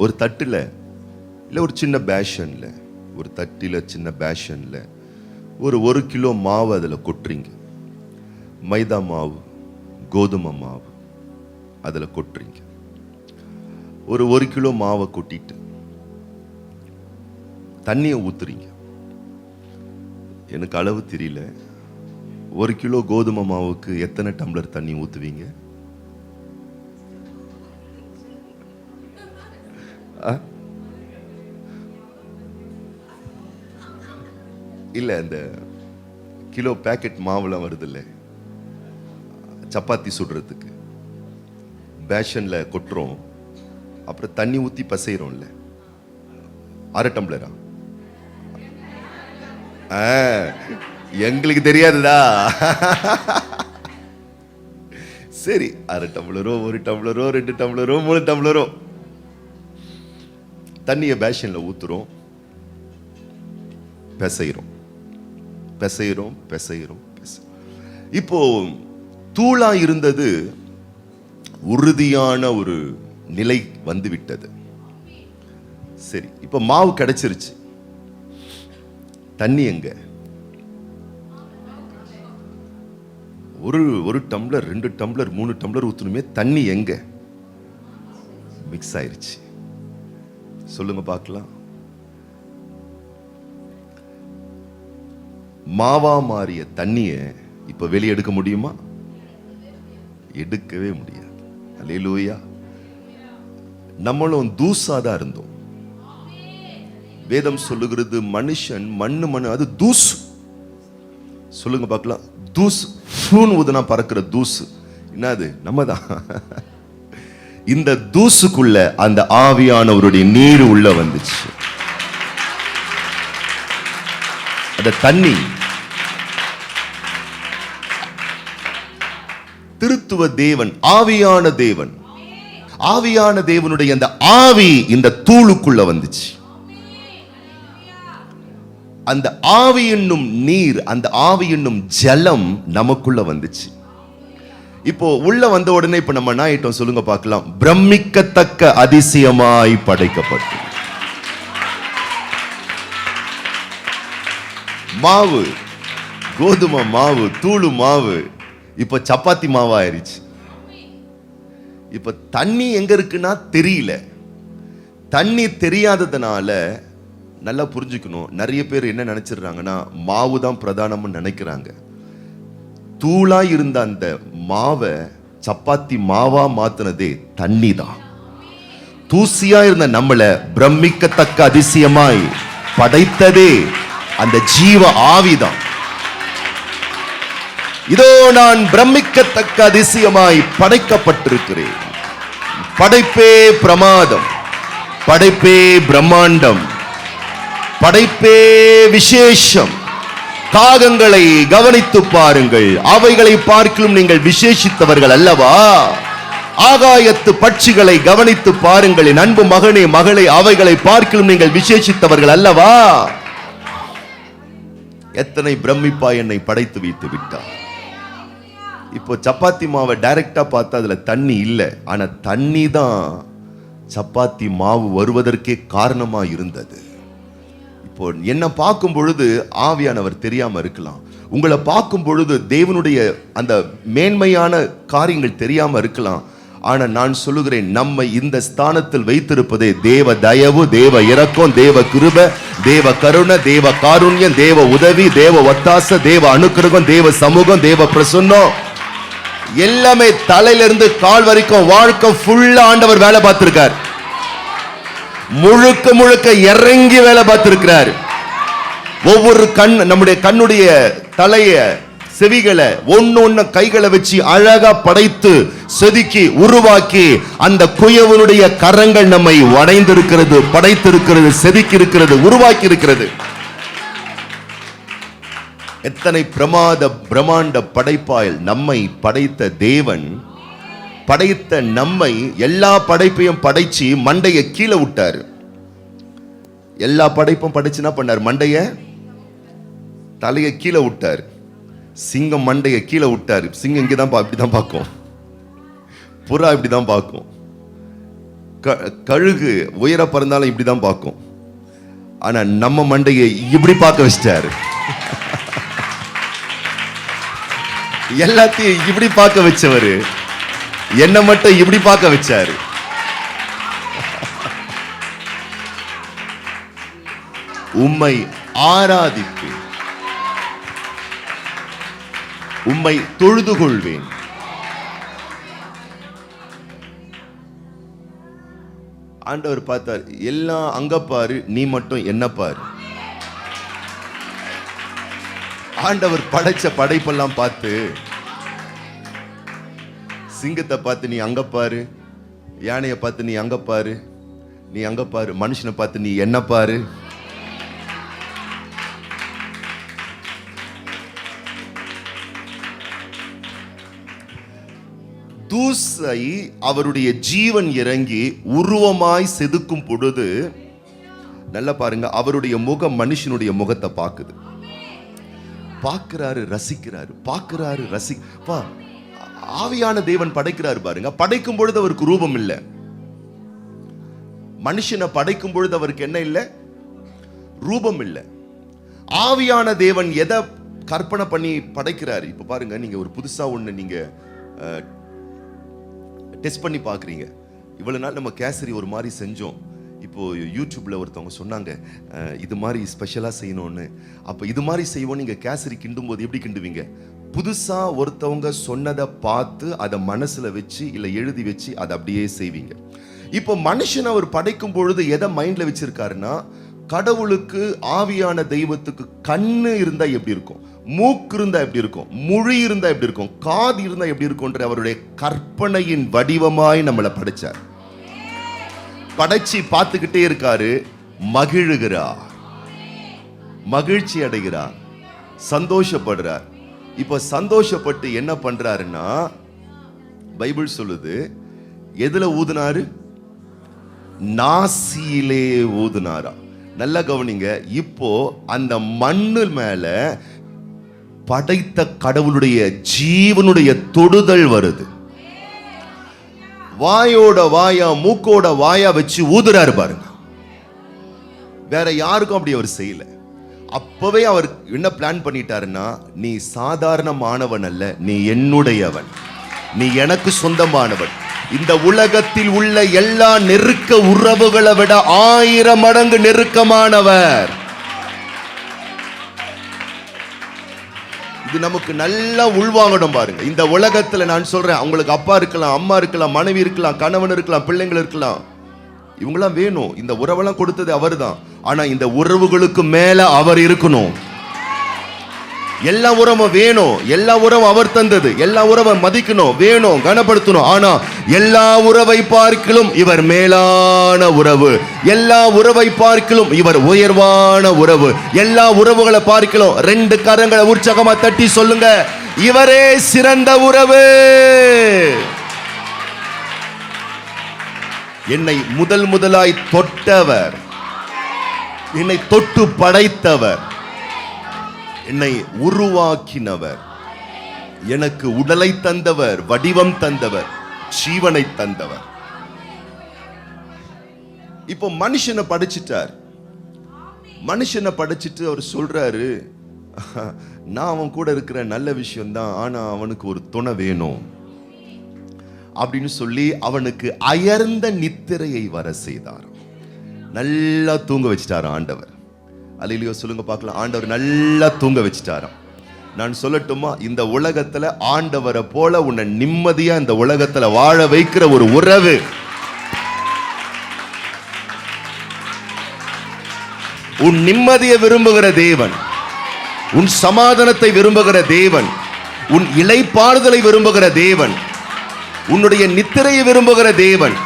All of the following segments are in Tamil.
ஒரு தட்டில் இல்லை ஒரு சின்ன பேஷனில், ஒரு தட்டில் சின்ன பேஷனில் ஒரு கிலோ மாவு அதில் கொட்டுறீங்க. மைதா மாவு, கோதுமை மாவு அதில் கொட்டுறீங்க. ஒரு கிலோ மாவை கொட்டிட்டு தண்ணியை ஊத்துறீங்க. எனக்கு அளவு தெரியல. 1 கிலோ கோதுமை மாவுக்கு எத்தனை டம்ளர் தண்ணி ஊத்துவீங்க? இல்ல, அந்த கிலோ பேக்கெட் மாவுலாம் வருது இல்ல, சப்பாத்தி சுடுறதுக்கு பேஷன்ல கொட்டுறோம், அப்புறம் தண்ணி ஊத்தி பசைறோம்ல, 1/2 டம்ளரா? எங்களுக்கு தெரியாதுதா. சரி, 1/2 டம்ளரோ 1 டம்ளரோ 2 டம்ளரோ 3 டம்ளரோ தண்ணியை பேஷன்ல ஊத்துறோம், பிசைறோம் பிசைறோம் பிசைறோம். இப்போ தூளா இருந்தது உறுதியான ஒரு நிலை வந்து விட்டது. சரி, இப்ப மாவு கிடைச்சிருச்சு. தண்ணி எங்க? ஒரு டம்ளர் 2 டம்ளர் 3 டம்ளர் ஊத்தணுமே, தண்ணி எங்க? மிக்ஸ் ஆயிருச்சு. சொல்லுங்க பார்க்கலாம். மாவா மாறிய தண்ணியை இப்ப வெளியே எடுக்க முடியுமா? எடுக்கவே முடியாது. அல்லேலூயா. நம்மளும் தூசாதான் இருந்தோம். வேதம் சொல்லுகிறது மனுஷன் மண்ணு, அது தூசு. சொல்லுங்க பார்க்கலாம். தூசு ஊதுனா பறக்கிற தூசு என்னது? நம்ம தான். இந்த தூசுக்குள்ள அந்த ஆவியானவருடைய நீர் உள்ள வந்துச்சு. அந்த தண்ணி திருத்துவ தேவன், ஆவியான தேவன், ஆவியான தேவனுடைய அந்த ஆவி இந்த தூளுக்குள்ள வந்துச்சு. அந்த ஆவி என்னும் நீர், அந்த ஆவி என்னும் ஜலம் நமக்குள்ள வந்துச்சு. இப்போ உள்ள வந்த உடனே இப்ப நம்ம என்ன ஆயிட்டோம்? சொல்லுங்க பார்க்கலாம். பிரமிக்கத்தக்க அதிசயமாய் படைக்கப்பட்டு மாவு, கோதுமை மாவு, தூளு மாவு இப்ப சப்பாத்தி மாவு ஆயிருச்சு. இப்ப தண்ணி எங்க இருக்குன்னா தெரியல. தண்ணி தெரியாததுனால நல்லா புரிஞ்சுக்கணும். நிறைய பேர் என்ன நினைச்சிடுறாங்கன்னா, மாவு தான் பிரதானம்னு நினைக்கிறாங்க. தூளா இருந்த அந்த மாவை சப்பாத்தி மாவா மாத்தினதே தண்ணி தான். தூசியா இருந்த நம்மள பிரமிக்கத்தக்க அதிசயமாய் படைத்ததே அந்த ஜீவ ஆவிதான். இதோ நான் பிரமிக்கத்தக்க அதிசயமாய் படைக்கப்பட்டிருக்கிறேன். படைப்பே பிரமாதம், படைப்பே பிரம்மாண்டம், படைப்பே விசேஷம். காகங்களை கவனித்து பாருங்கள், அவைகளை பார்க்கிலும் நீங்கள் விசேஷித்தவர்கள் அல்லவா? ஆகாயத்து பட்சிகளை கவனித்து பாருங்கள், என் அன்பு மகனே மகளை, அவைகளை பார்க்கிலும் நீங்கள் விசேஷித்தவர்கள் அல்லவா? எத்தனை பிரமிப்பா என்னை படைத்து வைத்து விட்டார். இப்போ சப்பாத்தி மாவை டைரக்டா பார்த்தா அதுல தண்ணி இல்லை, ஆனா தண்ணி தான் சப்பாத்தி மாவு வருவதற்கே காரணமா இருந்தது. இப்போ என்ன பார்க்கும் பொழுது ஆவியானவர் தெரியாம இருக்கலாம். உங்களை பார்க்கும் பொழுது தேவனுடைய அந்த மேன்மையான காரியங்கள் தெரியாம இருக்கலாம். ஆனா நான் சொல்லுகிறேன், நம்மை இந்த ஸ்தானத்தில் வைத்திருப்பதே தேவ தயவு, தேவ இரக்கம், தேவ கிருபை, தேவ கருணை, தேவ காருண்யம், தேவ உதவி, தேவ ஒத்தாசை, தேவ அனுக்கிரகம், தேவ சமூகம், தேவ பிரசன்னம், எல்லாமே தலையிலிருந்து கால் வரைக்கும் வாழ்க்கை ஃபுல்லா ஆண்டவர் வேலை பார்த்திருக்கார். முழுக்க முழுக்க இறங்கி வேலை பார்த்திருக்கிறார். ஒவ்வொரு நம்முடைய கண்ணுடைய தலைய செவிகளை ஒன்னு கைகளை வச்சு அழகா படைத்து செதுக்கி உருவாக்கி அந்த குயவனுடைய கரங்கள் நம்மை வளைந்திருக்கிறது, படைத்திருக்கிறது, செதுக்கி இருக்கிறது, உருவாக்கி இருக்கிறது. எத்தனை பிரமாண்ட படைப்பாயில் நம்மை படைத்த தேவன், படைத்த நம்மை எல்லா படைப்பையும் படைச்சு மண்டைய கீழே விட்டாரு. எல்லா படைப்பும் படைச்சுனா பண்ணார், மண்டைய தலைய கீழே விட்டார். சிங்கம் மண்டைய கீழே விட்டாரு. சிங்கம் இங்கதான் இப்படிதான் பார்க்கும், புறா இப்படிதான் பார்க்கும், கழுகு உயர பறந்தாலும் இப்படிதான் பார்க்கும். ஆனா நம்ம மண்டையை இப்படி பார்க்க வச்சிட்டாரு. எல்லாத்தையும் இப்படி பார்க்க வச்சவரு என்ன மட்டும் இப்படி பார்க்க வச்சாரு. உம்மை ஆராதிப்பேன், உம்மை தொழுது கொள்வேன். ஆண்டவர் பார்த்தார், எல்லாம் அங்க பாரு, நீ மட்டும் என்ன பாரு. ஆண்டவர் படைச்ச படைப்பெல்லாம் பார்த்து, சிங்கத்தை பார்த்து நீ அங்க பாரு, யானையை பார்த்து நீ அங்க பாரு, நீ அங்க பாரு, மனுஷனை பார்த்து நீ என்ன பாரு. தூசை அவருடைய ஜீவன் இறங்கி உருவமாய் செதுக்கும் பொழுது, நல்லா பாருங்க, அவருடைய முகம் மனுஷனுடைய முகத்தை பார்க்குது. பார்க்கிறாரு, ரசிக்கிறாரு, பார்க்கிறாரு, ஆவியான தேவன் படைக்கிறாரு பாருங்க. படைக்கும் பொழுது அவருக்கு ரூபம் இல்லை. மனுஷனை படைக்கும் பொழுது அவருக்கு என்ன இல்லை? ரூபம் இல்லை. ஆவியான தேவன் எதை கற்பனை பண்ணி படைக்கிறாரு? இப்ப பாருங்க, நீங்க ஒரு புதுசா ஒண்ணு நீங்க டெஸ்ட் பண்ணி பார்க்குறீங்க. இவ்வளவு நாள் நம்ம கேசரி ஒரு மாதிரி செஞ்சோம். இப்போ யூடியூப்ல ஒருத்தவங்க சொன்னாங்க இது மாதிரி ஸ்பெஷலா செய்யணும்னு. அப்ப இது மாதிரி செய்வோம். நீங்க கேசரி கிண்டும் போது எப்படி கிண்டுவீங்க? புதுசா ஒருத்தவங்க சொன்னதை பார்த்து அதை மனசுல வச்சு இல்ல எழுதி வச்சு அதை அப்படியே செய்வீங்க. இப்போ மனுஷன் அவர் படைக்கும் பொழுது எதை மைண்ட்ல வச்சிருக்காருன்னா, கடவுளுக்கு ஆவியான தெய்வத்துக்கு கண்ணு இருந்தா எப்படி இருக்கும், மூக்கு இருந்தா எப்படி இருக்கும், மொழி இருந்தா எப்படி இருக்கும், காது இருந்தா எப்படி இருக்கும்ன்ற அவருடைய கற்பனையின் வடிவமாய் நம்மளை படைச்சார். படைச்சி பார்த்துக்கிட்டே இருக்காரு, மகிழுகிறார், மகிழ்ச்சி அடைகிறார், சந்தோஷப்படுறார். இப்ப சந்தோஷப்பட்டு என்ன பண்றாருன்னா, பைபிள் சொல்லுது, எதுல ஊதுனாரு? நாசியிலே ஊதுனாரா. நல்லா கவனிங்க. இப்போ அந்த மண்ணு மேல படைத்த கடவுளுடைய ஜீவனுடைய தொடுதல் வருது. வாயோட வாயா மூக்கோட வாயா வச்சு ஊதுறாரு பாருங்க. வேற யாருக்கும் அப்படி அவர் செய்யல. அப்பவே அவர் என்ன பிளான் பண்ணிட்டாருன்னா, நீ சாதாரணமானவன் அல்ல, நீ என்னுடையவன், நீ எனக்கு சொந்தமானவன். இந்த உலகத்தில் உள்ள எல்லா நெருக்க உறவுகளை விட 1000 மடங்கு நெருக்கமானவர். இது நமக்கு நல்லா உள்வாங்கணும் பாருங்க. இந்த உலகத்துல நான் சொல்றேன், உங்களுக்கு அப்பா இருக்கலாம், அம்மா இருக்கலாம், மனைவி இருக்கலாம், கணவன் இருக்கலாம், பிள்ளைங்கள் இருக்கலாம், இவங்கெல்லாம் வேணும். இந்த உறவெல்லாம் கொடுத்தது அவர் தான். ஆனா இந்த உறவுகளுக்கு மேல அவர் இருக்கணும். எல்லா உறவும் வேணும், எல்லா உறவும் அவர் தந்தது, எல்லா உறவை மதிக்கணும், வேணும், கனப்படுத்தணும். ஆனா எல்லா உறவை பார்க்கிலும் இவர் மேலான உறவு, எல்லா உறவை பார்க்கிலும் இவர் உயர்வான உறவு, எல்லா உறவுகளை பார்க்கிலும் 2 கரங்களை உற்சாகமா தட்டி சொல்லுங்க, இவரே சிறந்த உறவு. என்னை முதலாய் தொட்டவர், என்னை தொட்டு படைத்தவர், என்னை உருவாக்கினவர், எனக்கு உடலை தந்தவர், வடிவம் தந்தவர், ஜீவனை தந்தவர். இப்போ மனுஷனை படைச்சிட்டார். மனுஷனை படைச்சிட்டு அவர் சொல்றாரு, நான் அவன் கூட இருக்கிற நல்ல விஷயம்தான், ஆனா அவனுக்கு ஒரு துணை வேணும் அப்படின்னு சொல்லி அவனுக்கு அயர்ந்த நித்திரையை வர செய்தார். நல்லா தூங்க வச்சிட்டார் ஆண்டவர். அல்லேலூயா சொல்லுங்க பார்க்கலாம். ஆண்டவர் நல்லா தூங்க வச்சிட்டாராம். நான் சொல்லட்டுமா, இந்த உலகத்துல ஆண்டவரை போல உன்னை நிம்மதியா இந்த உலகத்துல வாழ வைக்கிற ஒரு உறவு, உன் நிம்மதியை விரும்புகிற தேவன், உன் சமாதானத்தை விரும்புகிற தேவன், உன் இளைப்பாறுதலை விரும்புகிற தேவன், உன்னுடைய நித்திரையை விரும்புகிற தேவன்,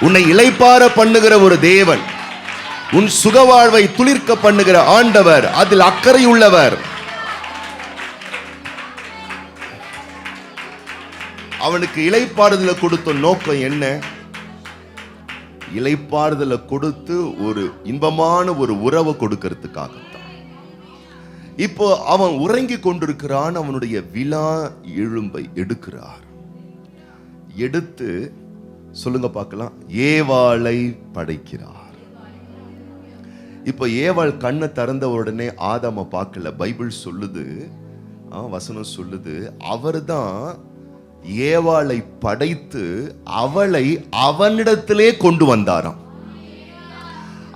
உன்னை இளைப்பாற பண்ணுகிற ஒரு தேவன், உன் சுகவாழ்வை துளிர்க்க பண்ணுகிற ஆண்டவர், அதில் அக்கறை உள்ளவர். அவனுக்கு இளைப்பாறுதலை கொடுத்த நோக்கம் என்ன? இளைப்பாறுதலை கொடுத்து ஒரு இன்பமான ஒரு உறவை கொடுக்கிறதுக்காகத்தான். இப்போ அவன் உறங்கி கொண்டிருக்கிறான். அவனுடைய விலா எலும்பை எடுக்கிறார். எடுத்து சொல்லுங்க பார்க்கலாம். ஏவாளை படைக்கிறார். இப்ப ஏவாள் கண்ணை திறந்த உடனே ஆதாம பார்க்கல. பைபிள் சொல்லுது, வசனம் சொல்லுது, அவர்தான் ஏவாளை படைத்து அவளை அவனிடத்திலே கொண்டு வந்தாராம்.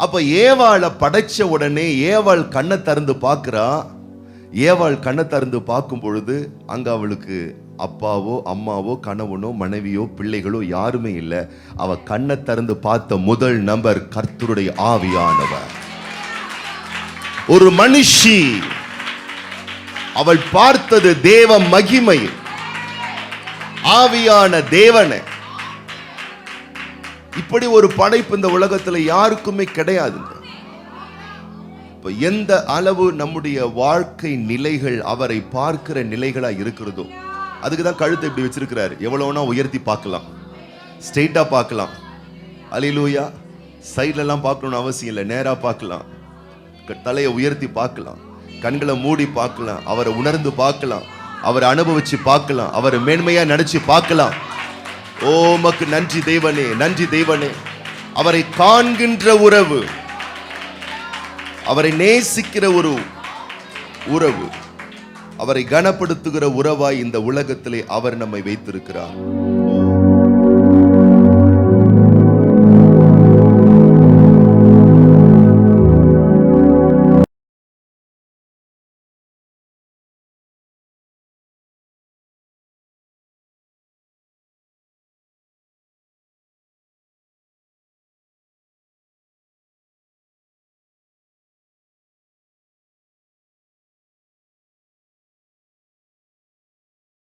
அப்ப ஏவாளை படைச்ச உடனே ஏவாள் கண்ணை திறந்து பார்க்கிறா. ஏவாள் கண்ணை திறந்து பார்க்கும் பொழுது அங்க அவளுக்கு அப்பாவோ அம்மாவோ கணவனோ மனைவியோ பிள்ளைகளோ யாருமே இல்லை. அவ கண்ணை திறந்து பார்த்த முதல் நபர் கர்த்தருடைய ஆவியானவர். ஒரு மனுஷி, அவள் பார்த்தது தேவ மகிமை, ஆவியான தேவனை. இப்படி ஒரு படைப்பு இந்த உலகத்துல யாருக்குமே கிடையாதுங்க. இப்ப எந்த அளவு நம்முடைய வாழ்க்கை நிலைகள் அவரை பார்க்கிற நிலைகளா இருக்கிறதோ, அதுக்குதான் கழுத்தை இப்படி வச்சிருக்கிறாரு. எவ்வளவுனா உயர்த்தி பார்க்கலாம், ஸ்ட்ரெயிட்டா பார்க்கலாம். அல்லேலூயா. சைட்ல எல்லாம் பார்க்கணும்னு அவசியம் இல்லை, நேரா பார்க்கலாம். தலையை உயர்த்தி பார்க்கலாம், கண்களை மூடி பார்க்கலாம், அவரை உணர்ந்து பார்க்கலாம், அவரை அனுபவிச்சு பார்க்கலாம், அவரை மேன்மையா நினைச்சு பார்க்கலாம். ஓ உமக்கு நன்றி தேவனே, நன்றி தேவனே. அவரை காண்கின்ற உறவு, அவரை நேசிக்கிற ஒரு உறவு, அவரை கனப்படுத்துகிற உறவாய் இந்த உலகத்திலே அவர் நம்மை வைத்திருக்கிறார்.